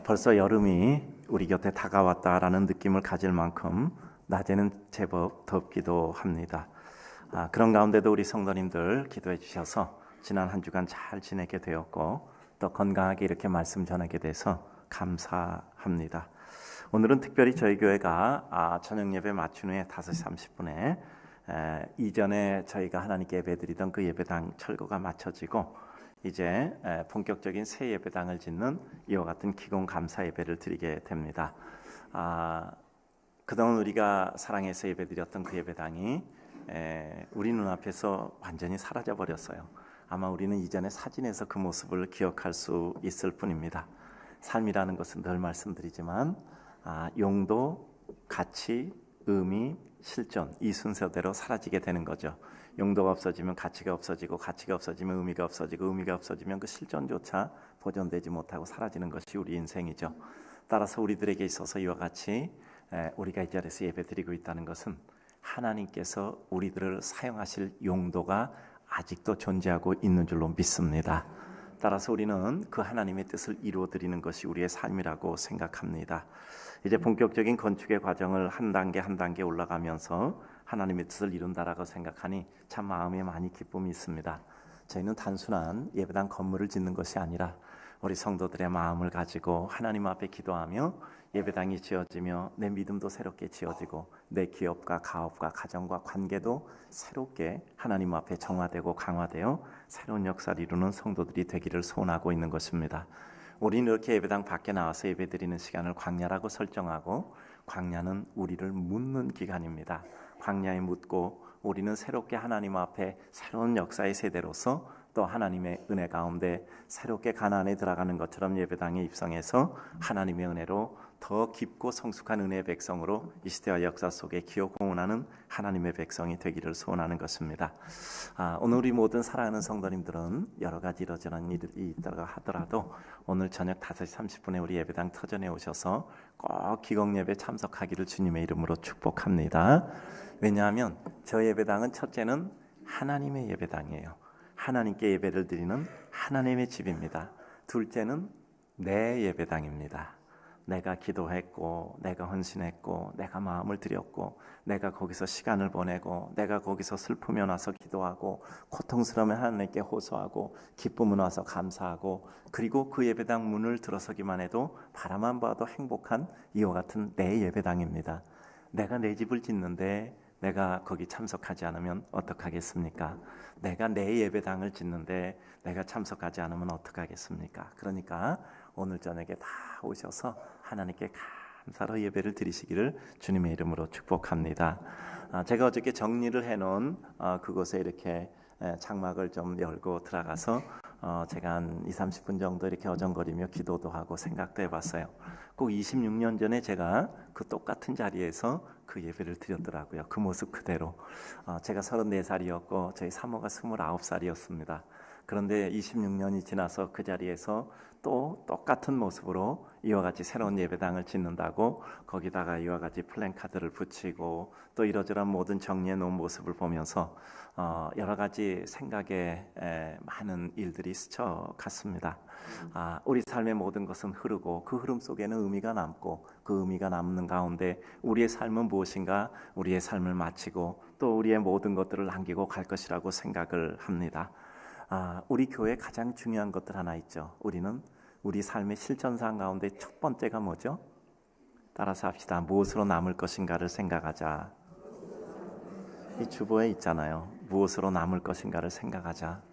벌써 여름이 우리 곁에 다가왔다라는 느낌을 가질 만큼 낮에는 제법 덥기도 합니다. 그런 가운데도 우리 성도님들 기도해 주셔서 지난 한 주간 잘 지내게 되었고 또 건강하게 이렇게 말씀 전하게 돼서 감사합니다. 오늘은 특별히 저희 교회가 저녁 예배 마친 후에 5시 30분에 이전에 저희가 하나님께 예배드리던 그 예배당 철거가 마쳐지고 이제 본격적인 새 예배당을 짓는 이와 같은 기공 감사 예배를 드리게 됩니다. 그동안 우리가 사랑해서 예배드렸던 그 예배당이 우리 눈앞에서 완전히 사라져 버렸어요. 아마 우리는 이전에 사진에서 그 모습을 기억할 수 있을 뿐입니다. 삶이라는 것은 늘 말씀드리지만 용도, 가치, 의미, 실존 이 순서대로 사라지게 되는 거죠. 용도가 없어지면 가치가 없어지고, 가치가 없어지면 의미가 없어지고, 의미가 없어지면 그 실존조차 보존되지 못하고 사라지는 것이 우리 인생이죠. 따라서 우리들에게 있어서 이와 같이 우리가 이 자리에서 예배드리고 있다는 것은 하나님께서 우리들을 사용하실 용도가 아직도 존재하고 있는 줄로 믿습니다. 따라서 우리는 그 하나님의 뜻을 이루어드리는 것이 우리의 삶이라고 생각합니다. 이제 본격적인 건축의 과정을 한 단계 한 단계 올라가면서 하나님의 뜻을 이룬다라고 생각하니 참 마음에 많이 기쁨이 있습니다. 저희는 단순한 예배당 건물을 짓는 것이 아니라 우리 성도들의 마음을 가지고 하나님 앞에 기도하며 예배당이 지어지며 내 믿음도 새롭게 지어지고 내 기업과 가업과 가정과 관계도 새롭게 하나님 앞에 정화되고 강화되어 새로운 역사를 이루는 성도들이 되기를 소원하고 있는 것입니다. 우리는 이렇게 예배당 밖에 나와서 예배드리는 시간을 광야라고 설정하고, 광야는 우리를 묻는 기간입니다. 광야에 묻고 우리는 새롭게 하나님 앞에 새로운 역사의 세대로서 또 하나님의 은혜 가운데 새롭게 가나안에 들어가는 것처럼 예배당에 입성해서 하나님의 은혜로 더 깊고 성숙한 은혜의 백성으로 이 시대와 역사 속에 기여 공헌하는 하나님의 백성이 되기를 소원하는 것입니다. 오늘 우리 모든 사랑하는 성도님들은 여러 가지 이러저러한 일이 있다고 하더라도 오늘 저녁 5시 30분에 우리 예배당 터전에 오셔서 꼭 기공 예배 참석하기를 주님의 이름으로 축복합니다. 왜냐하면 저 예배당은 첫째는 하나님의 예배당이에요. 하나님께 예배를 드리는 하나님의 집입니다. 둘째는 내 예배당입니다. 내가 기도했고, 내가 헌신했고, 내가 마음을 드렸고, 내가 거기서 시간을 보내고, 내가 거기서 슬프면 와서 기도하고, 고통스러우면 하나님께 호소하고, 기쁨은 와서 감사하고, 그리고 그 예배당 문을 들어서기만 해도 바라만 봐도 행복한 이와 같은 내 예배당입니다. 내가 내 집을 짓는데 내가 거기 참석하지 않으면 어떡하겠습니까? 내가 내 예배당을 짓는데 내가 참석하지 않으면 어떡하겠습니까? 그러니까 오늘 저녁에 다 오셔서 하나님께 감사로 예배를 드리시기를 주님의 이름으로 축복합니다. 제가 어저께 정리를 해놓은 그곳에 이렇게 장막을 좀 열고 들어가서 제가 한 20-30분 정도 이렇게 어정거리며 기도도 하고 생각도 해봤어요. 꼭 26년 전에 제가 그 똑같은 자리에서 그 예배를 드렸더라고요. 그 모습 그대로. 제가 34살이었고 저희 사모가 29살이었습니다. 그런데 26년이 지나서 그 자리에서 또 똑같은 모습으로 이와 같이 새로운 예배당을 짓는다고 거기다가 이와 같이 플랜카드를 붙이고 또 이러저러한 모든 정리해 놓은 모습을 보면서 여러 가지 생각에 많은 일들이 스쳐갔습니다. 우리 삶의 모든 것은 흐르고 그 흐름 속에는 의미가 남고 그 의미가 남는 가운데 우리의 삶은 무엇인가, 우리의 삶을 마치고 또 우리의 모든 것들을 남기고 갈 것이라고 생각을 합니다. 우리 교회에 가장 중요한 것들 하나 있죠. 우리는 우리 삶의 실천상 가운데 첫 번째가 뭐죠? 따라서 합시다. 무엇으로 남을 것인가를 생각하자. 이 주보에 있잖아요. 무엇으로 남을 것인가를 생각하자.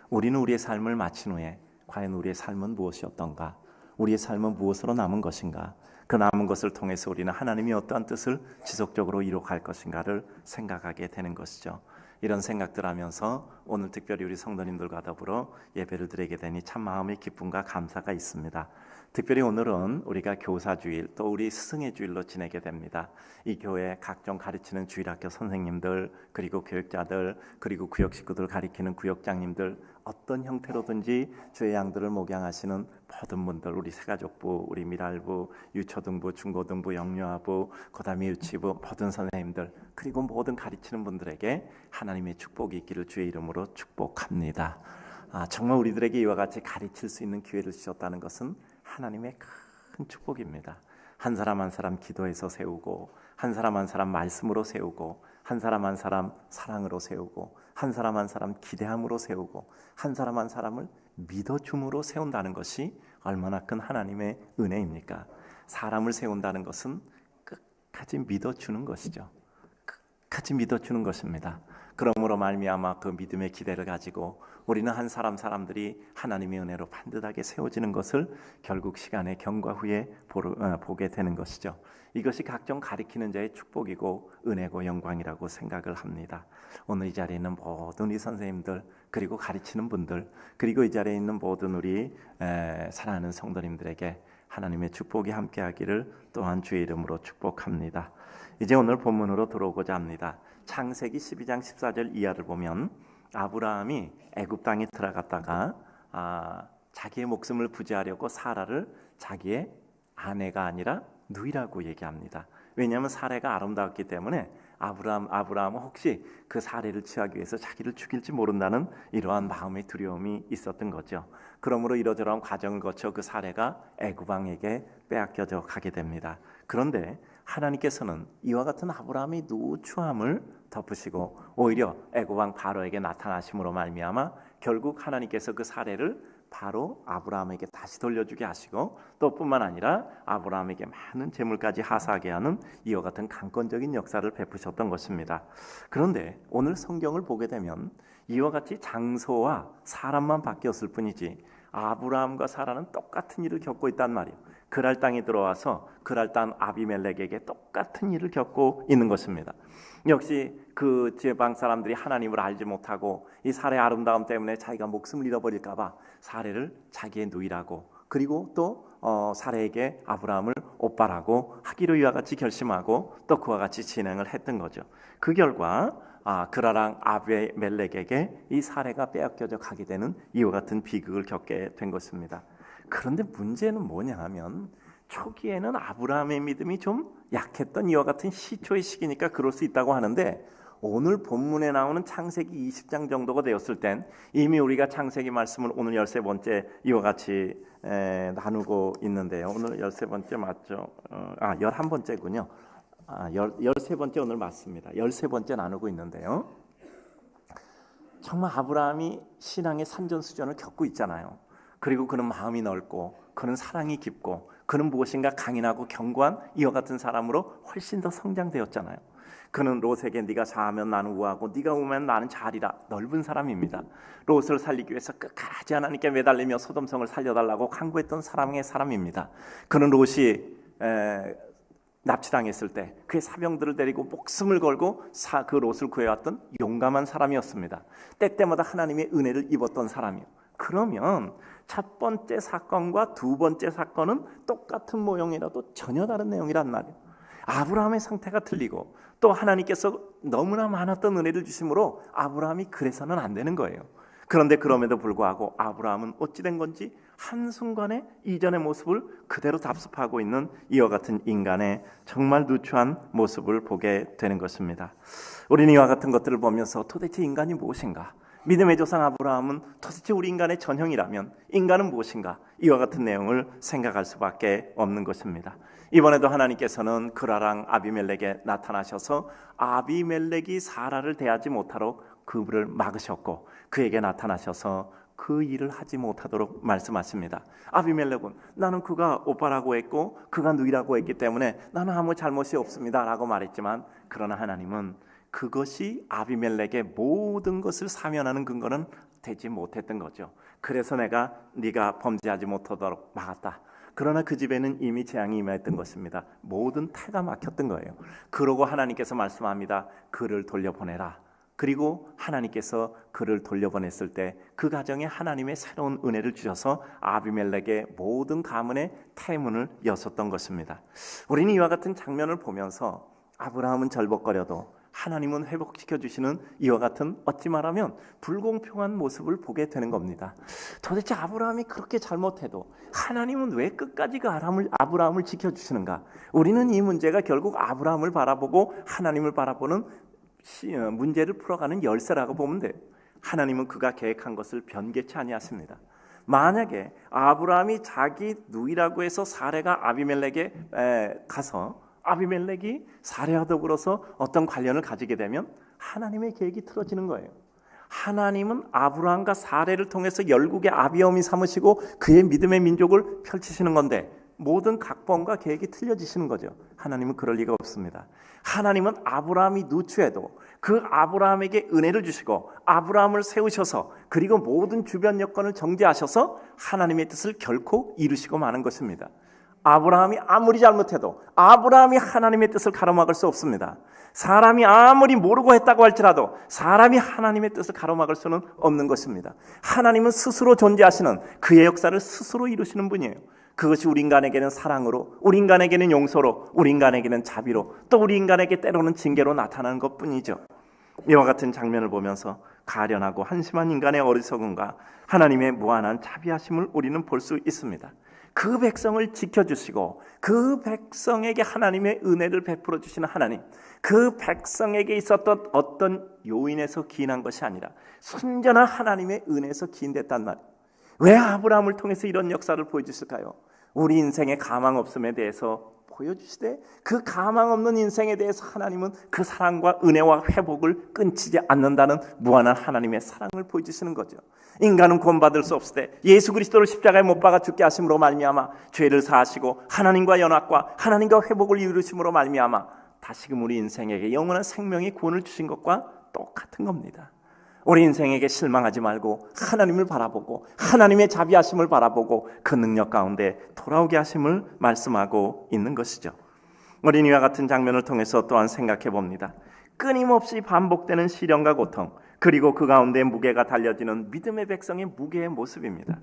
우리는 우리의 삶을 마친 후에 과연 우리의 삶은 무엇이었던가? 우리의 삶은 무엇으로 남은 것인가? 그 남은 것을 통해서 우리는 하나님이 어떠한 뜻을 지속적으로 이루어갈 것인가를 생각하게 되는 것이죠. 이런 생각들 하면서 오늘 특별히 우리 성도님들과 더불어 예배를 드리게 되니 참 마음의 기쁨과 감사가 있습니다. 특별히 오늘은 우리가 교사주일 또 우리 스승의 주일로 지내게 됩니다. 이 교회 각종 가르치는 주일학교 선생님들, 그리고 교육자들, 그리고 구역 식구들 가리키는 구역장님들, 어떤 형태로든지 주의 양들을 목양하시는 모든 분들, 우리 새가족부, 우리 미랄부, 유초등부, 중고등부, 영유아부, 고다미 유치부 모든 선생님들, 그리고 모든 가르치는 분들에게 하나님의 축복이 있기를 주의 이름으로 축복합니다. 정말 우리들에게 이와 같이 가르칠 수 있는 기회를 주셨다는 것은 하나님의 큰 축복입니다. 한 사람 한 사람 기도해서 세우고, 한 사람 한 사람 말씀으로 세우고, 한 사람 한 사람 사랑으로 세우고, 한 사람 한 사람 기대함으로 세우고, 한 사람 한 사람을 믿어줌으로 세운다는 것이 얼마나 큰 하나님의 은혜입니까? 사람을 세운다는 것은 끝까지 믿어주는 것이죠. 끝까지 믿어주는 것입니다. 그러므로 말미암아 그 믿음의 기대를 가지고 우리는 한 사람들이 하나님의 은혜로 반듯하게 세워지는 것을 결국 시간의 경과 후에 보게 되는 것이죠. 이것이 각종 가리키는 자의 축복이고 은혜고 영광이라고 생각을 합니다. 오늘 이 자리에 있는 모든 우리 선생님들, 그리고 가르치는 분들, 그리고 이 자리에 있는 모든 우리 사랑하는 성도님들에게 하나님의 축복이 함께하기를 또한 주의 이름으로 축복합니다. 이제 오늘 본문으로 들어오고자 합니다. 창세기 12장 14절 이하를 보면 아브라함이 애굽 땅에 들어갔다가 자기의 목숨을 부지하려고 사라를 자기의 아내가 아니라 누이라고 얘기합니다. 왜냐하면 사례가 아름다웠기 때문에 아브라함은 혹시 그 사례를 취하기 위해서 자기를 죽일지 모른다는 이러한 마음의 두려움이 있었던 거죠. 그러므로 이러저러한 과정을 거쳐 그 사례가 애굽 왕에게 빼앗겨져 가게 됩니다. 그런데 하나님께서는 이와 같은 아브라함의 누추함을 덮으시고 오히려 애굽 왕 바로에게 나타나심으로 말미암아 결국 하나님께서 그 사례를 바로 아브라함에게 다시 돌려주게 하시고, 또 뿐만 아니라 아브라함에게 많은 재물까지 하사하게 하는 이와 같은 강권적인 역사를 베푸셨던 것입니다. 그런데 오늘 성경을 보게 되면 이와 같이 장소와 사람만 바뀌었을 뿐이지 아브라함과 사라는 똑같은 일을 겪고 있단 말이에요. 그랄 땅에 들어와서 그랄 땅 아비멜렉에게 똑같은 일을 겪고 있는 것입니다. 역시 그 지방 사람들이 하나님을 알지 못하고 이 사례의 아름다움 때문에 자기가 목숨을 잃어버릴까 봐 사례를 자기의 누이라고, 그리고 또 사례에게 아브라함을 오빠라고 하기로 이와 같이 결심하고 또 그와 같이 진행을 했던 거죠. 그 결과 그라랑 아비멜렉에게 이 사례가 빼앗겨져 가게 되는 이와 같은 비극을 겪게 된 것입니다. 그런데 문제는 뭐냐 하면 초기에는 아브라함의 믿음이 좀 약했던 이와 같은 시초의 시기니까 그럴 수 있다고 하는데, 오늘 본문에 나오는 창세기 20장 정도가 되었을 땐 이미 우리가 창세기 말씀을 오늘 13번째 이와 같이 나누고 있는데요. 오늘 13번째 맞죠? 11번째군요. 13번째 오늘 맞습니다. 13번째 나누고 있는데요. 정말 아브라함이 신앙의 산전수전을 겪고 있잖아요. 그리고 그는 마음이 넓고 그는 사랑이 깊고 그는 무엇인가 강인하고 견고한 이와 같은 사람으로 훨씬 더 성장되었잖아요. 그는 롯에게 네가 좌하면 나는 우하고 네가 우면 나는 좌리라 넓은 사람입니다. 롯을 살리기 위해서 끝까지 하나님께 매달리며 소돔성을 살려달라고 간구했던 사람입니다. 그는 롯이 납치당했을 때 그의 사병들을 데리고 목숨을 걸고 그 롯을 구해왔던 용감한 사람이었습니다. 때때마다 하나님의 은혜를 입었던 사람이요. 그러면 첫 번째 사건과 두 번째 사건은 똑같은 모형이라도 전혀 다른 내용이란 말이에요. 아브라함의 상태가 틀리고 또 하나님께서 너무나 많았던 은혜를 주심으로 아브라함이 그래서는 안 되는 거예요. 그런데 그럼에도 불구하고 아브라함은 어찌된 건지 한순간에 이전의 모습을 그대로 답습하고 있는 이와 같은 인간의 정말 누추한 모습을 보게 되는 것입니다. 우리는 이와 같은 것들을 보면서 도대체 인간이 무엇인가? 믿음의 조상 아브라함은 도대체 우리 인간의 전형이라면 인간은 무엇인가? 이와 같은 내용을 생각할 수밖에 없는 것입니다. 이번에도 하나님께서는 그라랑 아비멜렉에 나타나셔서 아비멜렉이 사라를 대하지 못하도록 그를 막으셨고 그에게 나타나셔서 그 일을 하지 못하도록 말씀하십니다. 아비멜렉은 나는 그가 오빠라고 했고 그가 누이라고 했기 때문에 나는 아무 잘못이 없습니다 라고 말했지만, 그러나 하나님은 그것이 아비멜렉의 모든 것을 사면하는 근거는 되지 못했던 거죠. 그래서 네가 범죄하지 못하도록 막았다. 그러나 그 집에는 이미 재앙이 임했던 것입니다. 모든 태가 막혔던 거예요. 그러고 하나님께서 말씀합니다. 그를 돌려보내라. 그리고 하나님께서 그를 돌려보냈을 때 그 가정에 하나님의 새로운 은혜를 주셔서 아비멜렉의 모든 가문의 태문을 여셨던 것입니다. 우리는 이와 같은 장면을 보면서 아브라함은 절벅거려도 하나님은 회복시켜 주시는 이와 같은 어찌 말하면 불공평한 모습을 보게 되는 겁니다. 도대체 아브라함이 그렇게 잘못해도 하나님은 왜 끝까지 그 아브라함을 지켜주시는가? 우리는 이 문제가 결국 아브라함을 바라보고 하나님을 바라보는 문제를 풀어가는 열쇠라고 보면 돼요. 하나님은 그가 계획한 것을 변개치 아니하십니다. 만약에 아브라함이 자기 누이라고 해서 사레가 아비멜렉에 가서 아비멜렉이 사레와 더불어서 어떤 관련을 가지게 되면 하나님의 계획이 틀어지는 거예요. 하나님은 아브라함과 사레를 통해서 열국의 아비어미 삼으시고 그의 믿음의 민족을 펼치시는 건데 모든 각본과 계획이 틀려지시는 거죠. 하나님은 그럴 리가 없습니다. 하나님은 아브라함이 누추해도 그 아브라함에게 은혜를 주시고 아브라함을 세우셔서 그리고 모든 주변 여건을 정죄하셔서 하나님의 뜻을 결코 이루시고 마는 것입니다. 아브라함이 아무리 잘못해도 아브라함이 하나님의 뜻을 가로막을 수 없습니다. 사람이 아무리 모르고 했다고 할지라도 사람이 하나님의 뜻을 가로막을 수는 없는 것입니다. 하나님은 스스로 존재하시는 그의 역사를 스스로 이루시는 분이에요. 그것이 우리 인간에게는 사랑으로, 우리 인간에게는 용서로, 우리 인간에게는 자비로, 또 우리 인간에게 때로는 징계로 나타나는 것뿐이죠. 이와 같은 장면을 보면서 가련하고 한심한 인간의 어리석음과 하나님의 무한한 자비하심을 우리는 볼 수 있습니다. 그 백성을 지켜주시고 그 백성에게 하나님의 은혜를 베풀어 주시는 하나님, 그 백성에게 있었던 어떤 요인에서 기인한 것이 아니라 순전한 하나님의 은혜에서 기인됐단 말이에요. 왜 아브라함을 통해서 이런 역사를 보여주실까요? 우리 인생의 가망 없음에 대해서 보여주시되 그 가망 없는 인생에 대해서 하나님은 그 사랑과 은혜와 회복을 끊치지 않는다는 무한한 하나님의 사랑을 보여주시는 거죠. 인간은 구원받을 수 없을 때 예수 그리스도를 십자가에 못 박아 죽게 하심으로 말미암아 죄를 사하시고 하나님과 연합과 하나님과 회복을 이루심으로 말미암아 다시금 우리 인생에게 영원한 생명의 구원을 주신 것과 똑같은 겁니다. 우리 인생에게 실망하지 말고 하나님을 바라보고 하나님의 자비하심을 바라보고 그 능력 가운데 돌아오게 하심을 말씀하고 있는 것이죠. 우리는 이와 같은 장면을 통해서 또한 생각해 봅니다. 끊임없이 반복되는 시련과 고통, 그리고 그 가운데 무게가 달려지는 믿음의 백성의 무게의 모습입니다.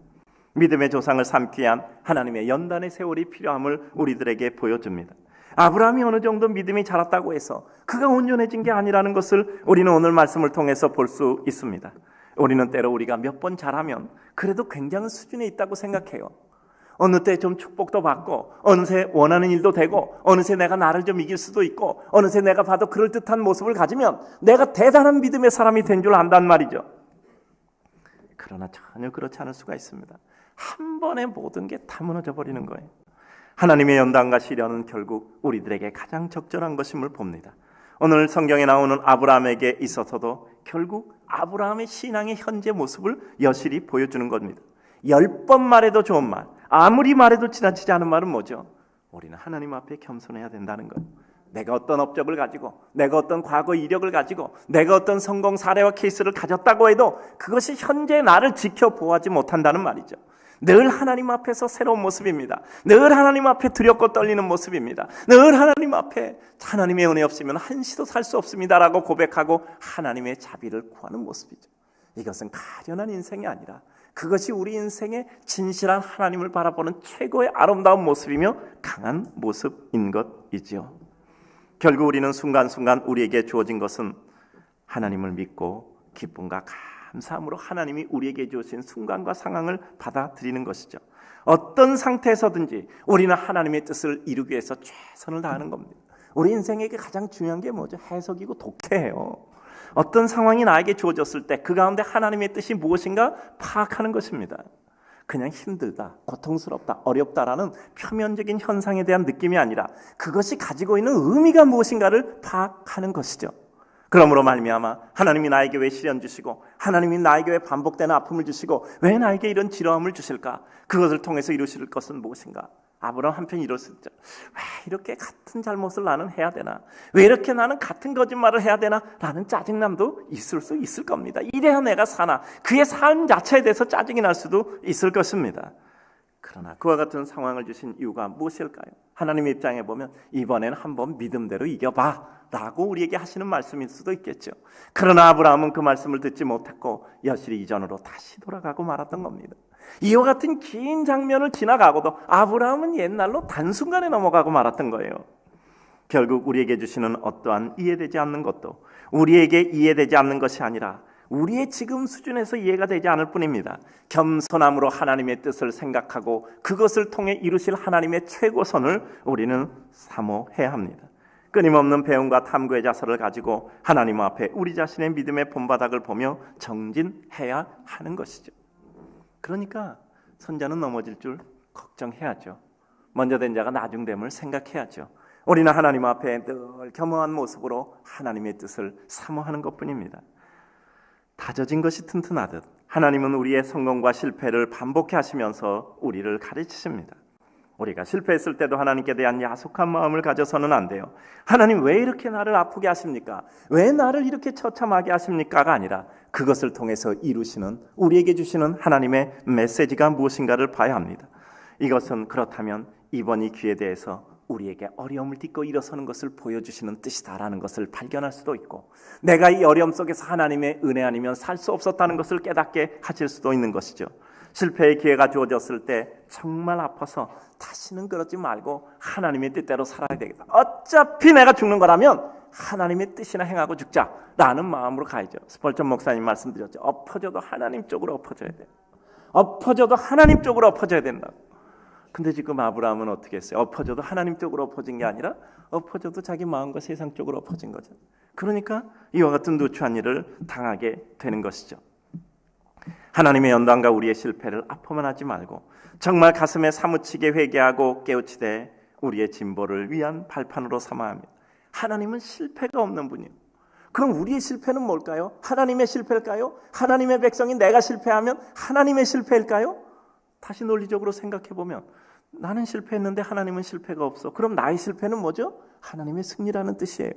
믿음의 조상을 삼기 위한 하나님의 연단의 세월이 필요함을 우리들에게 보여줍니다. 아브라함이 어느 정도 믿음이 자랐다고 해서 그가 온전해진 게 아니라는 것을 우리는 오늘 말씀을 통해서 볼 수 있습니다. 우리는 때로 우리가 몇 번 잘하면 그래도 굉장한 수준에 있다고 생각해요. 어느 때 좀 축복도 받고 어느새 원하는 일도 되고 어느새 내가 나를 좀 이길 수도 있고 어느새 내가 봐도 그럴듯한 모습을 가지면 내가 대단한 믿음의 사람이 된 줄 안단 말이죠. 그러나 전혀 그렇지 않을 수가 있습니다. 한 번에 모든 게 다 무너져 버리는 거예요. 하나님의 연단과 시련은 결국 우리들에게 가장 적절한 것임을 봅니다. 오늘 성경에 나오는 아브라함에게 있어서도 결국 아브라함의 신앙의 현재 모습을 여실히 보여주는 겁니다. 10번 말해도 좋은 말, 아무리 말해도 지나치지 않은 말은 뭐죠? 우리는 하나님 앞에 겸손해야 된다는 거예요. 내가 어떤 업적을 가지고 내가 어떤 과거 이력을 가지고 내가 어떤 성공 사례와 케이스를 가졌다고 해도 그것이 현재 나를 지켜보호하지 못한다는 말이죠. 늘 하나님 앞에서 새로운 모습입니다. 늘 하나님 앞에 두렵고 떨리는 모습입니다. 늘 하나님 앞에 하나님의 은혜 없으면 한시도 살 수 없습니다라고 고백하고 하나님의 자비를 구하는 모습이죠. 이것은 가련한 인생이 아니라 그것이 우리 인생의 진실한 하나님을 바라보는 최고의 아름다운 모습이며 강한 모습인 것이지요. 결국 우리는 순간순간 우리에게 주어진 것은 하나님을 믿고 기쁨과 감사함으로 하나님이 우리에게 주신 순간과 상황을 받아들이는 것이죠. 어떤 상태에서든지 우리는 하나님의 뜻을 이루기 위해서 최선을 다하는 겁니다. 우리 인생에게 가장 중요한 게 뭐죠? 해석이고 독해예요. 어떤 상황이 나에게 주어졌을 때 그 가운데 하나님의 뜻이 무엇인가 파악하는 것입니다. 그냥 힘들다, 고통스럽다, 어렵다라는 표면적인 현상에 대한 느낌이 아니라 그것이 가지고 있는 의미가 무엇인가를 파악하는 것이죠. 그러므로 말미암아 하나님이 나에게 왜 시련 주시고 하나님이 나에게 왜 반복되는 아픔을 주시고 왜 나에게 이런 지루함을 주실까? 그것을 통해서 이루실 것은 무엇인가? 아브라함 한편 이뤘었죠. 왜 이렇게 같은 잘못을 나는 해야 되나? 왜 이렇게 나는 같은 거짓말을 해야 되나? 라는 짜증남도 있을 수 있을 겁니다. 이래야 내가 사나? 그의 삶 자체에 대해서 짜증이 날 수도 있을 것입니다. 그러나 그와 같은 상황을 주신 이유가 무엇일까요? 하나님의 입장에 보면 이번에는 한번 믿음대로 이겨봐 라고 우리에게 하시는 말씀일 수도 있겠죠. 그러나 아브라함은 그 말씀을 듣지 못했고 여실히 이전으로 다시 돌아가고 말았던 겁니다. 이와 같은 긴 장면을 지나가고도 아브라함은 옛날로 단순간에 넘어가고 말았던 거예요. 결국 우리에게 주시는 어떠한 이해되지 않는 것도 우리에게 이해되지 않는 것이 아니라 우리의 지금 수준에서 이해가 되지 않을 뿐입니다. 겸손함으로 하나님의 뜻을 생각하고 그것을 통해 이루실 하나님의 최고선을 우리는 사모해야 합니다. 끊임없는 배움과 탐구의 자세를 가지고 하나님 앞에 우리 자신의 믿음의 본바닥을 보며 정진해야 하는 것이죠. 그러니까 손자는 넘어질 줄 걱정해야죠. 먼저 된 자가 나중됨을 생각해야죠. 우리는 하나님 앞에 늘 겸허한 모습으로 하나님의 뜻을 사모하는 것뿐입니다. 다져진 것이 튼튼하듯 하나님은 우리의 성공과 실패를 반복해 하시면서 우리를 가르치십니다. 우리가 실패했을 때도 하나님께 대한 야속한 마음을 가져서는 안 돼요. 하나님 왜 이렇게 나를 아프게 하십니까? 왜 나를 이렇게 처참하게 하십니까가 아니라 그것을 통해서 이루시는, 우리에게 주시는 하나님의 메시지가 무엇인가를 봐야 합니다. 이것은 그렇다면 이번 이 기회에 대해서 우리에게 어려움을 딛고 일어서는 것을 보여주시는 뜻이다라는 것을 발견할 수도 있고, 내가 이 어려움 속에서 하나님의 은혜 아니면 살 수 없었다는 것을 깨닫게 하실 수도 있는 것이죠. 실패의 기회가 주어졌을 때 정말 아파서 다시는 그러지 말고 하나님의 뜻대로 살아야 되겠다. 어차피 내가 죽는 거라면 하나님의 뜻이나 행하고 죽자라는 마음으로 가야죠. 스펄전 목사님 말씀드렸죠. 엎어져도 하나님 쪽으로 엎어져야 돼요. 엎어져도 하나님 쪽으로 엎어져야 된다고. 근데 지금 아브라함은 어떻게 했어요? 엎어져도 하나님 쪽으로 엎어진 게 아니라 엎어져도 자기 마음과 세상 쪽으로 엎어진 거죠. 그러니까 이와 같은 누추한 일을 당하게 되는 것이죠. 하나님의 연단과 우리의 실패를 아파만 하지 말고 정말 가슴에 사무치게 회개하고 깨우치되 우리의 진보를 위한 발판으로 삼아야 합니다. 하나님은 실패가 없는 분이에요. 그럼 우리의 실패는 뭘까요? 하나님의 실패일까요? 하나님의 백성인 내가 실패하면 하나님의 실패일까요? 다시 논리적으로 생각해보면 나는 실패했는데 하나님은 실패가 없어. 그럼 나의 실패는 뭐죠? 하나님의 승리라는 뜻이에요.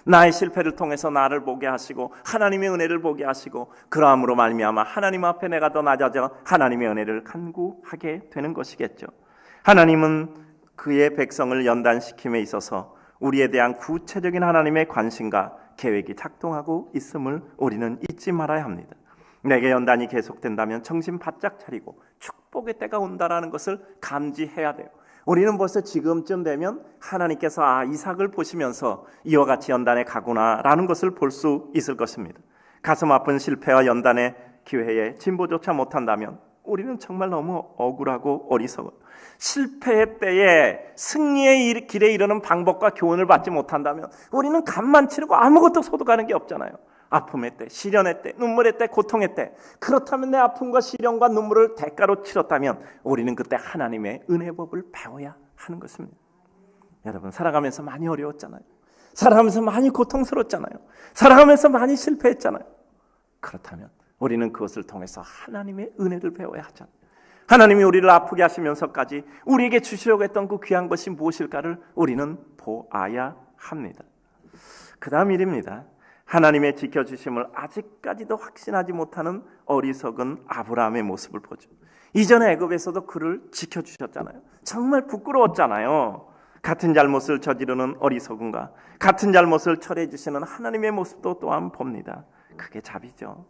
나의 실패를 통해서 나를 보게 하시고 하나님의 은혜를 보게 하시고 그러함으로 말미암아 하나님 앞에 내가 더 낮아져 하나님의 은혜를 간구하게 되는 것이겠죠. 하나님은 그의 백성을 연단시킴에 있어서 우리에 대한 구체적인 하나님의 관심과 계획이 작동하고 있음을 우리는 잊지 말아야 합니다. 내게 연단이 계속된다면 정신 바짝 차리고 축복의 때가 온다라는 것을 감지해야 돼요. 우리는 벌써 지금쯤 되면 하나님께서 이삭을 보시면서 이와 같이 연단에 가구나라는 것을 볼 수 있을 것입니다. 가슴 아픈 실패와 연단의 기회에 진보조차 못한다면 우리는 정말 너무 억울하고 어리석어요. 실패의 때에 승리의 길에 이르는 방법과 교훈을 받지 못한다면 우리는 간만 치르고 아무것도 소득하는 게 없잖아요. 아픔의 때, 시련의 때, 눈물의 때, 고통의 때, 그렇다면 내 아픔과 시련과 눈물을 대가로 치렀다면 우리는 그때 하나님의 은혜법을 배워야 하는 것입니다. 여러분, 살아가면서 많이 어려웠잖아요. 살아가면서 많이 고통스러웠잖아요. 살아가면서 많이 실패했잖아요. 그렇다면 우리는 그것을 통해서 하나님의 은혜를 배워야 하잖아요. 하나님이 우리를 아프게 하시면서까지 우리에게 주시려고 했던 그 귀한 것이 무엇일까를 우리는 보아야 합니다. 그 다음 일입니다. 하나님의 지켜주심을 아직까지도 확신하지 못하는 어리석은 아브라함의 모습을 보죠. 이전에 애굽에서도 그를 지켜주셨잖아요. 정말 부끄러웠잖아요. 같은 잘못을 저지르는 어리석음과 같은 잘못을 철회해 주시는 하나님의 모습도 또한 봅니다. 그게 자비죠.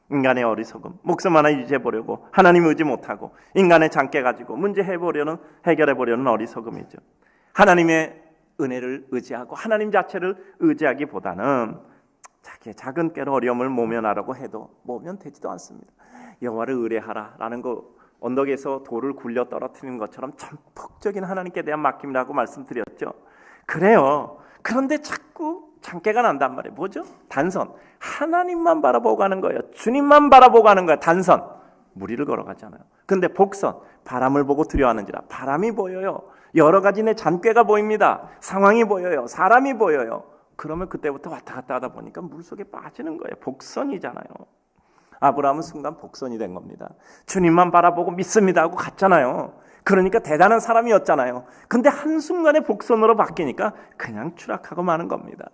인간의 어리석음, 목숨 하나 유지해보려고 하나님 의지 못하고 인간의 장깨 가지고 문제 해결해보려는 어리석음이죠. 하나님의 은혜를 의지하고 하나님 자체를 의지하기보다는 자기의 작은 깨로 어려움을 모면하라고 해도 모면되지도 않습니다. 여호와를 의뢰하라라는 거 언덕에서 돌을 굴려 떨어뜨리는 것처럼 전폭적인 하나님께 대한 맡김이라고 말씀드렸죠. 그래요. 그런데 자꾸 장깨가 난단 말이에요. 뭐죠? 단선. 하나님만 바라보고 가는 거예요. 주님만 바라보고 가는 거예요. 단선. 무리를 걸어가잖아요. 근데 복선. 바람을 보고 두려워하는지라. 바람이 보여요. 여러 가지 내 잔꾀가 보입니다. 상황이 보여요. 사람이 보여요. 그러면 그때부터 왔다 갔다 하다 보니까 물속에 빠지는 거예요. 복선이잖아요. 아브라함은 순간 복선이 된 겁니다. 주님만 바라보고 믿습니다 하고 갔잖아요. 그러니까 대단한 사람이었잖아요. 근데 한순간에 복선으로 바뀌니까 그냥 추락하고 마는 겁니다.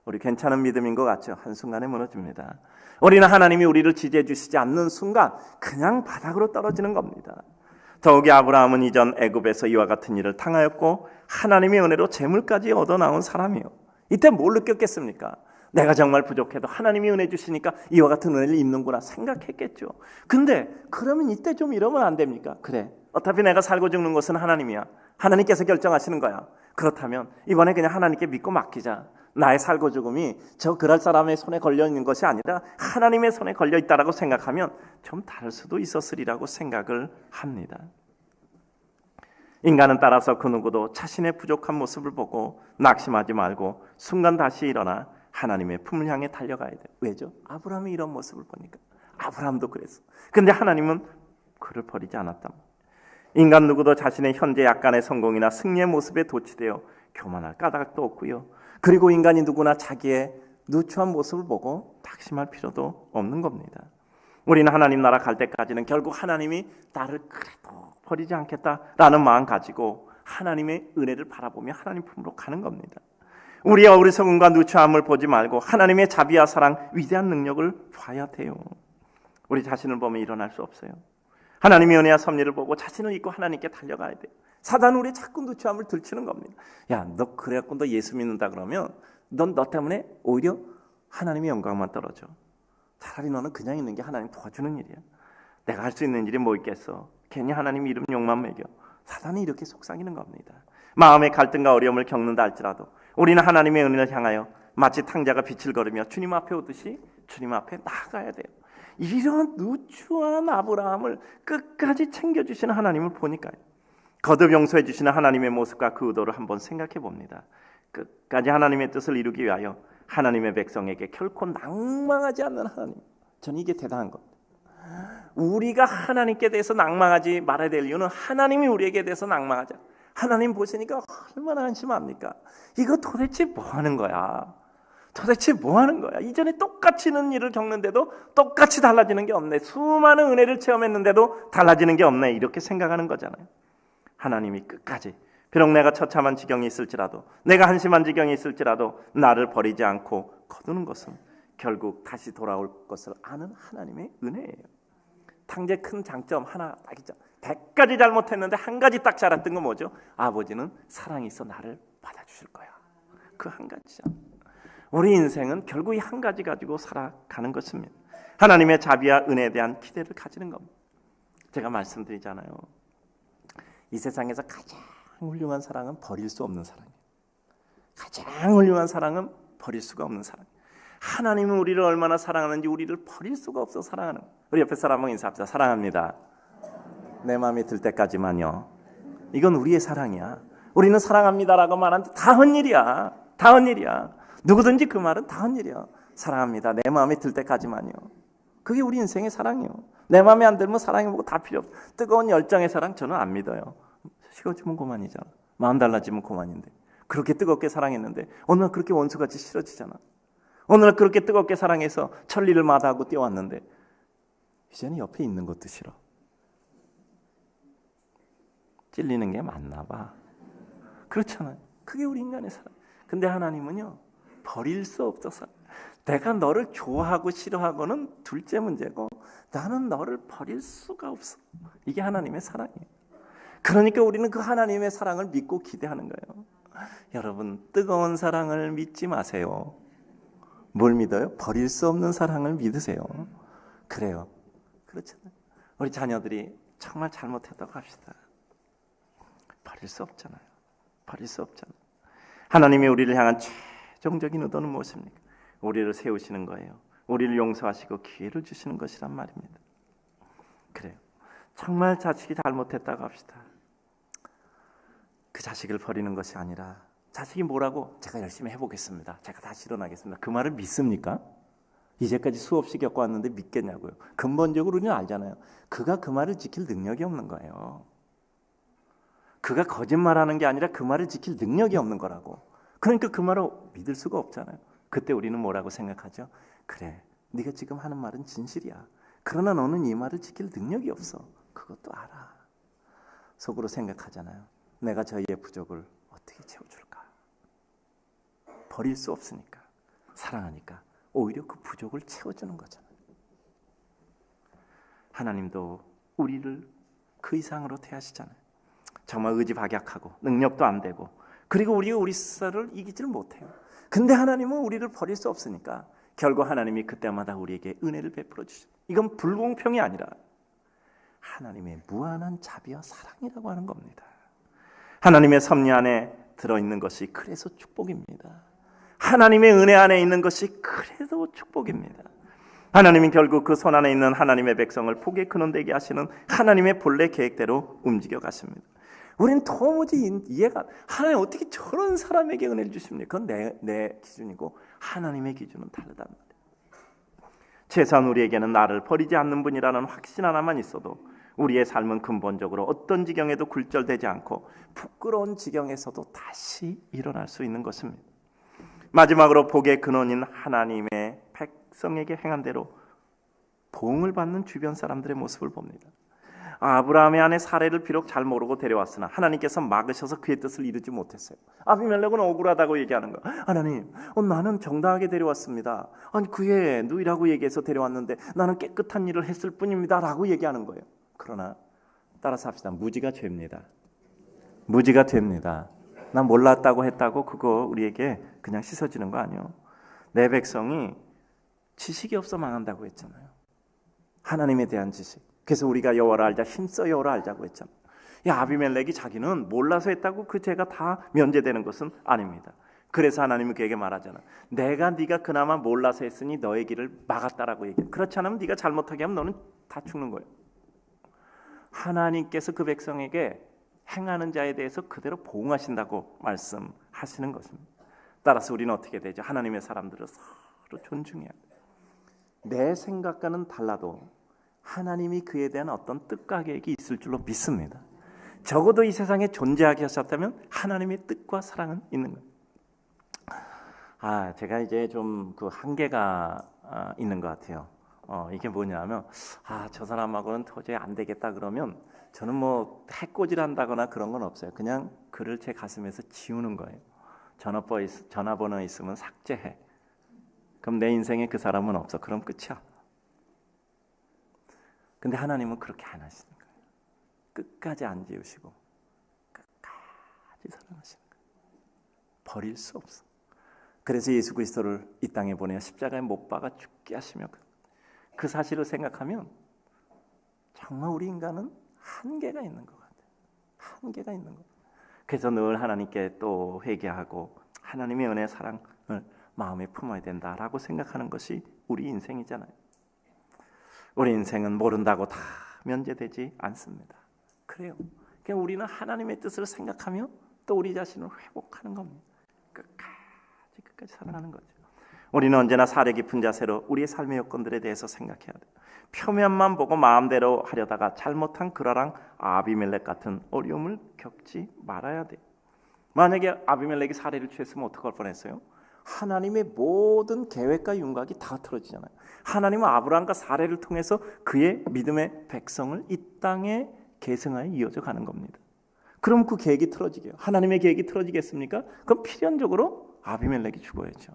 우리 괜찮은 믿음인 것 같죠? 한순간에 무너집니다. 우리는 하나님이 우리를 지지해 주시지 않는 순간 그냥 바닥으로 떨어지는 겁니다. 더욱이 아브라함은 이전 애굽에서 이와 같은 일을 당하였고 하나님의 은혜로 재물까지 얻어 나온 사람이에요. 이때 뭘 느꼈겠습니까? 내가 정말 부족해도 하나님이 은혜 주시니까 이와 같은 은혜를 입는구나 생각했겠죠. 근데 그러면 이때 좀 이러면 안 됩니까? 그래, 어차피 내가 살고 죽는 것은 하나님이야. 하나님께서 결정하시는 거야. 그렇다면 이번에 그냥 하나님께 믿고 맡기자. 나의 살고 죽음이 저 그럴 사람의 손에 걸려있는 것이 아니라 하나님의 손에 걸려있다라고 생각하면 좀 다를 수도 있었으리라고 생각을 합니다. 인간은 따라서 그 누구도 자신의 부족한 모습을 보고 낙심하지 말고 순간 다시 일어나 하나님의 품을 향해 달려가야 돼요. 왜죠? 아브라함이 이런 모습을 보니까. 아브라함도 그랬어. 근데 하나님은 그를 버리지 않았다. 인간 누구도 자신의 현재 약간의 성공이나 승리의 모습에 도취되어 교만할 까닭도 없고요. 그리고 인간이 누구나 자기의 누추한 모습을 보고 낙심할 필요도 없는 겁니다. 우리는 하나님 나라 갈 때까지는 결국 하나님이 나를 그래도 버리지 않겠다라는 마음 가지고 하나님의 은혜를 바라보며 하나님 품으로 가는 겁니다. 우리의 어리석음과 누추함을 보지 말고 하나님의 자비와 사랑, 위대한 능력을 봐야 돼요. 우리 자신을 보면 일어날 수 없어요. 하나님의 은혜와 섭리를 보고 자신을 잊고 하나님께 달려가야 돼요. 사단은 우리 자꾸 누추함을 들추는 겁니다. 야, 너 그래갖고 너 예수 믿는다 그러면 넌 너 때문에 오히려 하나님의 영광만 떨어져. 차라리 너는 그냥 있는 게 하나님 도와주는 일이야. 내가 할 수 있는 일이 뭐 있겠어. 괜히 하나님 이름 욕만 매겨. 사단이 이렇게 속삭이는 겁니다. 마음의 갈등과 어려움을 겪는다 할지라도 우리는 하나님의 은혜를 향하여 마치 탕자가 빛을 걸으며 주님 앞에 오듯이 주님 앞에 나아가야 돼요. 이런 누추한 아브라함을 끝까지 챙겨주시는 하나님을 보니까요, 거듭 용서해 주시는 하나님의 모습과 그 의도를 한번 생각해 봅니다. 끝까지 하나님의 뜻을 이루기 위하여 하나님의 백성에게 결코 낭망하지 않는 하나님. 저는 이게 대단한 겁니다. 우리가 하나님께 대해서 낭망하지 말아야 될 이유는 하나님이 우리에게 대해서 낭망하자. 하나님 보시니까 얼마나 한심합니까? 이거 도대체 뭐 하는 거야? 도대체 뭐 하는 거야? 이전에 똑같이 있는 일을 겪는데도 똑같이 달라지는 게 없네. 수많은 은혜를 체험했는데도 달라지는 게 없네. 이렇게 생각하는 거잖아요. 하나님이 끝까지 비록 내가 처참한 지경이 있을지라도 내가 한심한 지경이 있을지라도 나를 버리지 않고 거두는 것은 결국 다시 돌아올 것을 아는 하나님의 은혜예요. 탕제 큰 장점 하나 딱 있죠. 100가지 잘못했는데 한 가지 딱 잘했던 건 뭐죠? 아버지는 사랑이 있어 나를 받아주실 거야. 그 한 가지죠. 우리 인생은 결국 이 한 가지 가지고 살아가는 것입니다. 하나님의 자비와 은혜에 대한 기대를 가지는 겁니다. 제가 말씀드리잖아요. 이 세상에서 가장 훌륭한 사랑은 버릴 수 없는 사랑이에요. 가장 훌륭한 사랑은 버릴 수가 없는 사랑. 하나님은 우리를 얼마나 사랑하는지 우리를 버릴 수가 없어 사랑하는 거예요. 우리 옆에 사람하고 인사합시다. 사랑합니다. 내 마음에 들 때까지만요. 이건 우리의 사랑이야. 우리는 사랑합니다라고 말하는데 다 헛일이야. 다 헛일이야. 누구든지 그 말은 다 헛일이야. 사랑합니다. 내 마음에 들 때까지만요. 그게 우리 인생의 사랑이에요. 내 마음에 안 들면 사랑이 뭐고 다 필요 없어. 뜨거운 열정의 사랑 저는 안 믿어요. 식어지면 그만이잖아. 마음 달라지면 그만인데. 그렇게 뜨겁게 사랑했는데 어느 날 그렇게 원수같이 싫어지잖아. 어느 날 그렇게 뜨겁게 사랑해서 천리를 마다하고 뛰어왔는데 이제는 옆에 있는 것도 싫어. 찔리는 게 맞나 봐. 그렇잖아요. 그게 우리 인간의 사랑. 근데 하나님은요, 버릴 수 없어서 내가 너를 좋아하고 싫어하고는 둘째 문제고 나는 너를 버릴 수가 없어. 이게 하나님의 사랑이에요. 그러니까 우리는 그 하나님의 사랑을 믿고 기대하는 거예요. 여러분, 뜨거운 사랑을 믿지 마세요. 뭘 믿어요? 버릴 수 없는 사랑을 믿으세요. 그래요. 그렇잖아요. 우리 자녀들이 정말 잘못했다고 합시다. 버릴 수 없잖아요. 버릴 수 없잖아요. 하나님이 우리를 향한 최종적인 의도는 무엇입니까? 우리를 세우시는 거예요. 우리를 용서하시고 기회를 주시는 것이란 말입니다. 그래요. 정말 자식이 잘못했다고 합시다. 그 자식을 버리는 것이 아니라 자식이 뭐라고? 제가 열심히 해보겠습니다. 제가 다시 일어나겠습니다. 그 말을 믿습니까? 이제까지 수없이 겪어왔는데 믿겠냐고요. 근본적으로 우리는 알잖아요. 그가 그 말을 지킬 능력이 없는 거예요. 그가 거짓말하는 게 아니라 그 말을 지킬 능력이 없는 거라고. 그러니까 그 말을 믿을 수가 없잖아요. 그때 우리는 뭐라고 생각하죠? 그래, 네가 지금 하는 말은 진실이야. 그러나 너는 이 말을 지킬 능력이 없어. 그것도 알아. 속으로 생각하잖아요. 내가 저희의 부족을 어떻게 채워줄까? 버릴 수 없으니까, 사랑하니까 오히려 그 부족을 채워주는 거잖아요. 하나님도 우리를 그 이상으로 대하시잖아요. 정말 의지박약하고 능력도 안 되고, 그리고 우리가 우리 스스로를 이기지를 못해요. 근데 하나님은 우리를 버릴 수 없으니까 결국 하나님이 그때마다 우리에게 은혜를 베풀어 주시죠. 이건 불공평이 아니라 하나님의 무한한 자비와 사랑이라고 하는 겁니다. 하나님의 섭리 안에 들어있는 것이 그래서 축복입니다. 하나님의 은혜 안에 있는 것이 그래도 축복입니다. 하나님은 결국 그 손 안에 있는 하나님의 백성을 복의 근원되게 하시는 하나님의 본래 계획대로 움직여 가십니다. 우리는 도무지 이해가, 하나님 어떻게 저런 사람에게 은혜를 주십니까? 그건 내 기준이고 하나님의 기준은 다르단 말이에요. 최소한 우리에게는 나를 버리지 않는 분이라는 확신 하나만 있어도 우리의 삶은 근본적으로 어떤 지경에도 굴절되지 않고 부끄러운 지경에서도 다시 일어날 수 있는 것입니다. 마지막으로 복의 근원인 하나님의 백성에게 행한 대로 보응을 받는 주변 사람들의 모습을 봅니다. 아브라함의 아내 사레를 비록 잘 모르고 데려왔으나 하나님께서 막으셔서 그의 뜻을 이루지 못했어요. 아비멜렉은 억울하다고 얘기하는 거예요. 하나님, 나는 정당하게 데려왔습니다. 아니 그의 누이라고 얘기해서 데려왔는데 나는 깨끗한 일을 했을 뿐입니다 라고 얘기하는 거예요. 그러나 따라서 합시다. 무지가 죄입니다. 무지가 됩니다. 난 몰랐다고 했다고 그거 우리에게 그냥 씻어지는 거 아니에요. 내 백성이 지식이 없어 망한다고 했잖아요. 하나님에 대한 지식. 그래서 우리가 여호와를 알자, 힘써 여호와를 알자고 했잖아요. 아비멜렉이 자기는 몰라서 했다고 그 죄가 다 면제되는 것은 아닙니다. 그래서 하나님은 그에게 말하잖아. 내가 네가 그나마 몰라서 했으니 너의 길을 막았다라고 얘기해. 그렇지 않으면 네가 잘못하게 하면 너는 다 죽는 거예요. 하나님께서 그 백성에게 행하는 자에 대해서 그대로 보응하신다고 말씀하시는 것입니다. 따라서 우리는 어떻게 되죠? 하나님의 사람들을 서로 존중해야 돼요. 내 생각과는 달라도 하나님이 그에 대한 어떤 뜻과 계획이 있을 줄로 믿습니다. 적어도 이 세상에 존재하게 하셨다면 하나님의 뜻과 사랑은 있는 거예요. 제가 이제 좀 그 한계가 있는 것 같아요. 이게 뭐냐면 저 사람하고는 도저히 안 되겠다 그러면 저는 뭐 해코지한다거나 그런 건 없어요. 그냥 글을 제 가슴에서 지우는 거예요. 전화번호 있으면 삭제해. 그럼 내 인생에 그 사람은 없어. 그럼 끝이야. 근데 하나님은 그렇게 안 하시는 거예요. 끝까지 안 지우시고 끝까지 사랑하시는 거예요. 버릴 수 없어. 그래서 예수 그리스도를 이 땅에 보내어 십자가에 못 박아 죽게 하시며 그 사실을 생각하면 정말 우리 인간은 한계가 있는 것 같아요. 한계가 있는 것 같아요. 그래서 늘 하나님께 또 회개하고 하나님의 은혜 사랑을 마음에 품어야 된다라고 생각하는 것이 우리 인생이잖아요. 우리 인생은 모른다고 다 면제되지 않습니다. 그래요. 그러니까 우리는 하나님의 뜻을 생각하며 또 우리 자신을 회복하는 겁니다. 끝까지 사랑하는 거죠. 우리는 언제나 사려 깊은 자세로 우리의 삶의 여건들에 대해서 생각해야 돼요. 표면만 보고 마음대로 하려다가 잘못한 그라랑 아비멜렉 같은 어려움을 겪지 말아야 돼요. 만약에 아비멜렉이 사례를 취했으면 어떡할 뻔했어요? 하나님의 모든 계획과 윤곽이 다 틀어지잖아요. 하나님은 아브라함과 사례를 통해서 그의 믿음의 백성을 이 땅에 계승하여 이어져 가는 겁니다. 그럼 그 계획이 틀어지게요. 하나님의 계획이 틀어지겠습니까? 그럼 필연적으로 아비멜렉이 죽어야죠.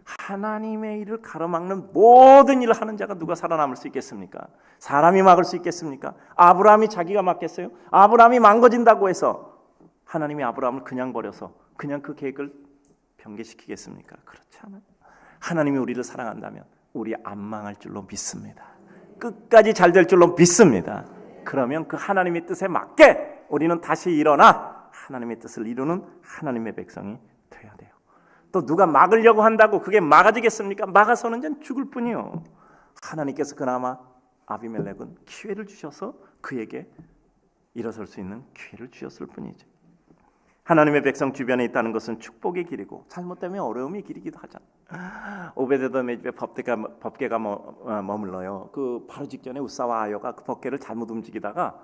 하나님의 일을 가로막는 모든 일을 하는 자가 누가 살아남을 수 있겠습니까? 사람이 막을 수 있겠습니까? 아브라함이 자기가 막겠어요? 아브라함이 망가진다고 해서 하나님이 아브라함을 그냥 버려서 그냥 그 계획을 변개시키겠습니까? 그렇지 않아요. 하나님이 우리를 사랑한다면 우리 안 망할 줄로 믿습니다. 끝까지 잘 될 줄로 믿습니다. 그러면 그 하나님의 뜻에 맞게 우리는 다시 일어나 하나님의 뜻을 이루는 하나님의 백성이 돼야 돼요. 또 누가 막으려고 한다고 그게 막아지겠습니까? 막아서는 그냥 죽을 뿐이요. 하나님께서 그나마 아비멜렉은 기회를 주셔서 그에게 일어설 수 있는 기회를 주셨을 뿐이죠. 하나님의 백성 주변에 있다는 것은 축복의 길이고 잘못되면 어려움의 길이기도 하잖아요. 오베데돔의 집에 법궤가 머물러요. 그 바로 직전에 우사와 아요가 그 법궤를 잘못 움직이다가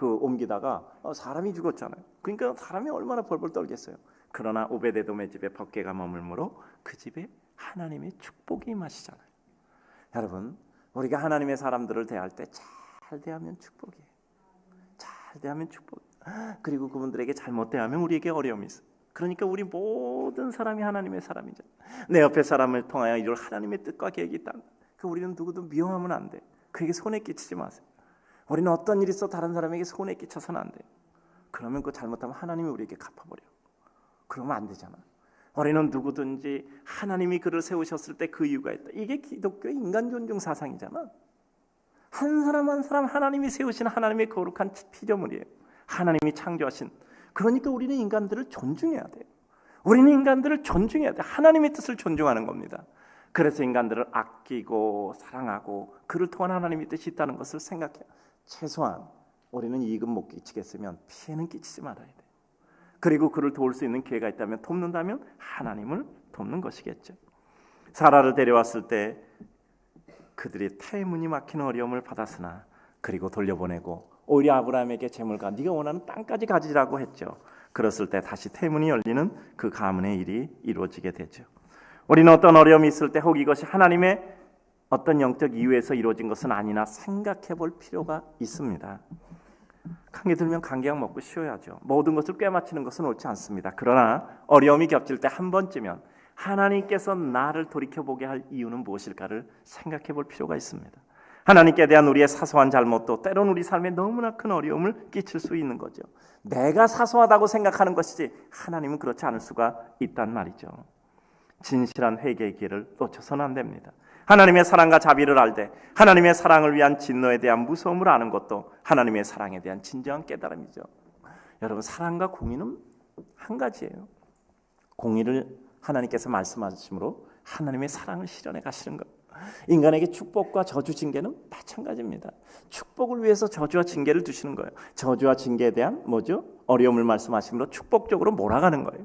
옮기다가 사람이 죽었잖아요. 그러니까 사람이 얼마나 벌벌 떨겠어요. 그러나 오베데돔의 집에 법궤가 머물므로 그 집에 하나님의 축복이 임하시잖아요. 여러분, 우리가 하나님의 사람들을 대할 때 잘 대하면 축복이에요. 잘 대하면 축복이에요. 그리고 그분들에게 잘못 대하면 우리에게 어려움이 있어요. 그러니까 우리 모든 사람이 하나님의 사람이죠. 내 옆에 사람을 통하여 이룰 하나님의 뜻과 계획이 있다. 그 우리는 누구도 미워하면 안 돼. 그에게 손해 끼치지 마세요. 우리는 어떤 일이 있어 다른 사람에게 손해 끼쳐서는 안 돼요. 그러면 그 잘못하면 하나님이 우리에게 갚아버려요. 그러면 안 되잖아. 우리는 누구든지 하나님이 그를 세우셨을 때 그 이유가 있다. 이게 기독교의 인간 존중 사상이잖아. 한 사람 한 사람 하나님이 세우신 하나님의 거룩한 피조물이에요. 하나님이 창조하신. 그러니까 우리는 인간들을 존중해야 돼요. 우리는 인간들을 존중해야 돼요. 하나님의 뜻을 존중하는 겁니다. 그래서 인간들을 아끼고 사랑하고 그를 통한 하나님의 뜻이 있다는 것을 생각해요. 최소한 우리는 이익은 못 끼치겠으면 피해는 끼치지 말아야 돼요. 그리고 그를 도울 수 있는 기회가 있다면 돕는다면 하나님을 돕는 것이겠죠. 사라를 데려왔을 때 그들이 태문이 막히는 어려움을 받았으나 그리고 돌려보내고 오히려 아브라함에게 재물과 네가 원하는 땅까지 가지라고 했죠. 그랬을 때 다시 태문이 열리는 그 가문의 일이 이루어지게 되죠. 우리는 어떤 어려움이 있을 때 혹 이것이 하나님의 어떤 영적 이유에서 이루어진 것은 아니나 생각해 볼 필요가 있습니다. 감기 들면 감기약 먹고 쉬어야죠. 모든 것을 꿰맞추는 것은 옳지 않습니다. 그러나 어려움이 겹칠 때 한 번쯤은 하나님께서 나를 돌이켜보게 할 이유는 무엇일까를 생각해 볼 필요가 있습니다. 하나님께 대한 우리의 사소한 잘못도 때론 우리 삶에 너무나 큰 어려움을 끼칠 수 있는 거죠. 내가 사소하다고 생각하는 것이지 하나님은 그렇지 않을 수가 있단 말이죠. 진실한 회개의 기회를 놓쳐서는 안 됩니다. 하나님의 사랑과 자비를 알되 하나님의 사랑을 위한 진노에 대한 무서움을 아는 것도 하나님의 사랑에 대한 진정한 깨달음이죠. 여러분, 사랑과 공의는 한 가지예요. 공의를 하나님께서 말씀하심으로 하나님의 사랑을 실현해 가시는 것. 인간에게 축복과 저주 징계는 마찬가지입니다. 축복을 위해서 저주와 징계를 두시는 거예요. 저주와 징계에 대한 뭐죠? 어려움을 말씀하심으로 축복적으로 몰아가는 거예요.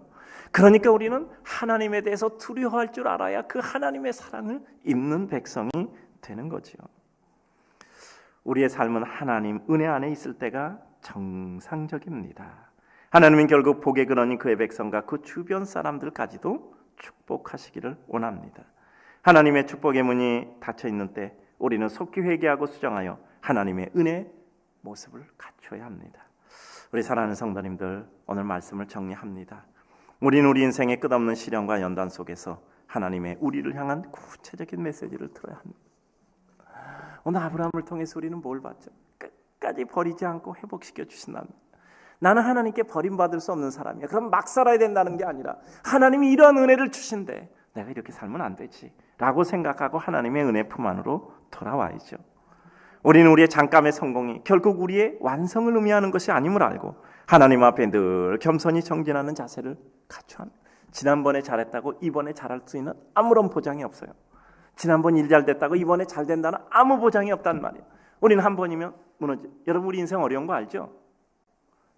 그러니까 우리는 하나님에 대해서 두려워할 줄 알아야 그 하나님의 사랑을 입는 백성이 되는 거지요. 우리의 삶은 하나님 은혜 안에 있을 때가 정상적입니다. 하나님은 결국 복의 근원인 그의 백성과 그 주변 사람들까지도 축복하시기를 원합니다. 하나님의 축복의 문이 닫혀 있는 때 우리는 속히 회개하고 수정하여 하나님의 은혜의 모습을 갖춰야 합니다. 우리 사랑하는 성도님들, 오늘 말씀을 정리합니다. 우리는 우리 인생의 끝없는 시련과 연단 속에서 하나님의 우리를 향한 구체적인 메시지를 들어야 합니다. 오늘 아브라함을 통해서 우리는 뭘 봤죠? 끝까지 버리지 않고 회복시켜 주신답니다. 나는 하나님께 버림받을 수 없는 사람이야. 그럼 막 살아야 된다는 게 아니라 하나님이 이러한 은혜를 주신대 내가 이렇게 살면 안 되지 라고 생각하고 하나님의 은혜 품 안으로 돌아와야죠. 우리는 우리의 잠깐의 성공이 결국 우리의 완성을 의미하는 것이 아님을 알고 하나님 앞에 늘 겸손히 정진하는 자세를 갖춰야 합니다. 지난번에 잘했다고 이번에 잘할 수 있는 아무런 보장이 없어요. 지난번 일 잘 됐다고 이번에 잘 된다는 아무 보장이 없단 말이에요. 우리는 한 번이면 무너져. 여러분, 우리 인생 어려운 거 알죠?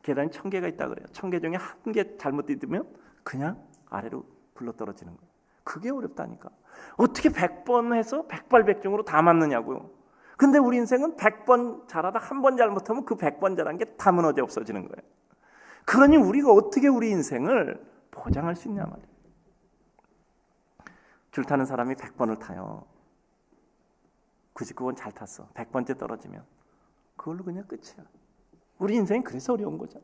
계단이 1000개가 있다 그래요. 1000개 중에 한 개 잘못 뛰면 그냥 아래로 굴러떨어지는 거예요. 그게 어렵다니까. 어떻게 100번 해서 백발백중으로 다 맞느냐고요. 근데 우리 인생은 100번 잘하다 한 번 잘못하면 그 100번 잘한 게 다 무너져 없어지는 거예요. 그러니 우리가 어떻게 우리 인생을 보장할 수 있냐 말이에요. 줄 타는 사람이 100번을 타요. 99번 잘 탔어. 100번째 떨어지면 그걸로 그냥 끝이야. 우리 인생이 그래서 어려운 거죠.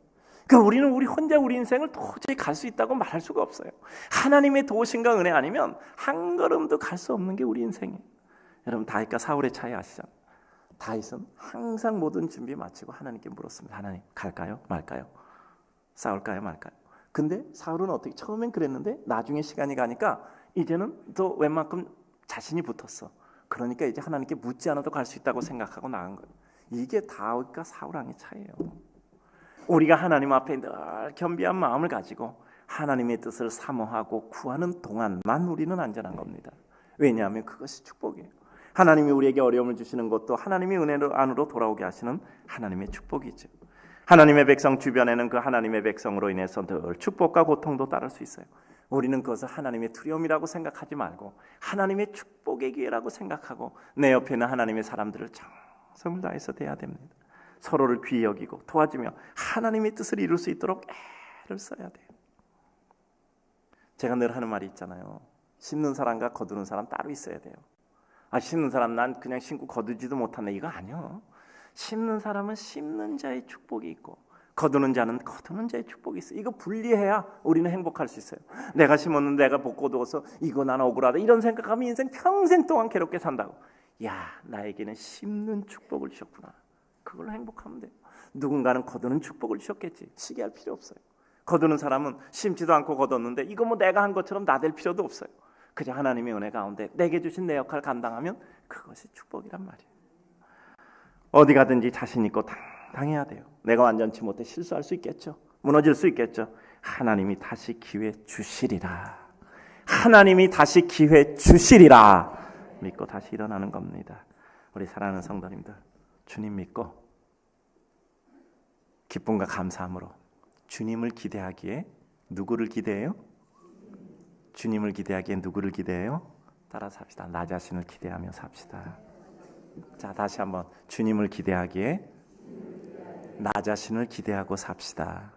그러니까 우리는 우리 혼자 우리 인생을 도저히 갈 수 있다고 말할 수가 없어요. 하나님의 도우심과 은혜 아니면 한 걸음도 갈 수 없는 게 우리 인생이에요. 여러분, 다윗과 사울의 차이 아시죠? 다윗은 항상 모든 준비 마치고 하나님께 물었습니다. 하나님, 갈까요? 말까요? 싸울까요? 말까요? 근데 사울은 어떻게, 처음엔 그랬는데 나중에 시간이 가니까 이제는 또 웬만큼 자신이 붙었어. 그러니까 이제 하나님께 묻지 않아도 갈 수 있다고 생각하고 나간 거예요. 이게 다윗과 사울 왕의 차이예요. 우리가 하나님 앞에 늘 겸비한 마음을 가지고 하나님의 뜻을 사모하고 구하는 동안만 우리는 안전한 겁니다. 왜냐하면 그것이 축복이에요. 하나님이 우리에게 어려움을 주시는 것도 하나님의 은혜 안으로 돌아오게 하시는 하나님의 축복이죠. 하나님의 백성 주변에는 그 하나님의 백성으로 인해서 늘 축복과 고통도 따를 수 있어요. 우리는 그것을 하나님의 두려움이라고 생각하지 말고 하나님의 축복의 기회라고 생각하고 내 옆에 있는 하나님의 사람들을 정성을 다해서 대해야 됩니다. 서로를 귀히 여기고 도와주며 하나님의 뜻을 이룰 수 있도록 애를 써야 돼요. 제가 늘 하는 말이 있잖아요. 심는 사람과 거두는 사람 따로 있어야 돼요. 심는 사람 난 그냥 심고 거두지도 못한다, 이거 아니요. 심는 사람은 심는 자의 축복이 있고 거두는 자는 거두는 자의 축복이 있어요. 이거 분리해야 우리는 행복할 수 있어요. 내가 심었는데 내가 못 거두어서 이거 나는 억울하다 이런 생각하면 인생 평생 동안 괴롭게 산다고. 야, 나에게는 심는 축복을 주셨구나. 그걸로 행복하면 돼요. 누군가는 거두는 축복을 주셨겠지. 시기할 필요 없어요. 거두는 사람은 심지도 않고 거뒀는데 이거 뭐 내가 한 것처럼 나댈 필요도 없어요. 그저 하나님의 은혜 가운데 내게 주신 내 역할 감당하면 그것이 축복이란 말이에요. 어디 가든지 자신 있고 당당해야 돼요. 내가 완전치 못해 실수할 수 있겠죠. 무너질 수 있겠죠. 하나님이 다시 기회 주시리라. 하나님이 다시 기회 주시리라. 믿고 다시 일어나는 겁니다. 우리 사랑하는 성도님들, 주님 믿고 기쁨과 감사함으로 주님을 기대하기에 누구를 기대해요? 주님을 기대하기에 누구를 기대해요? 따라 삽시다. 나 자신을 기대하며 삽시다. 자, 다시 한번 주님을 기대하기에 나 자신을 기대하고 삽시다.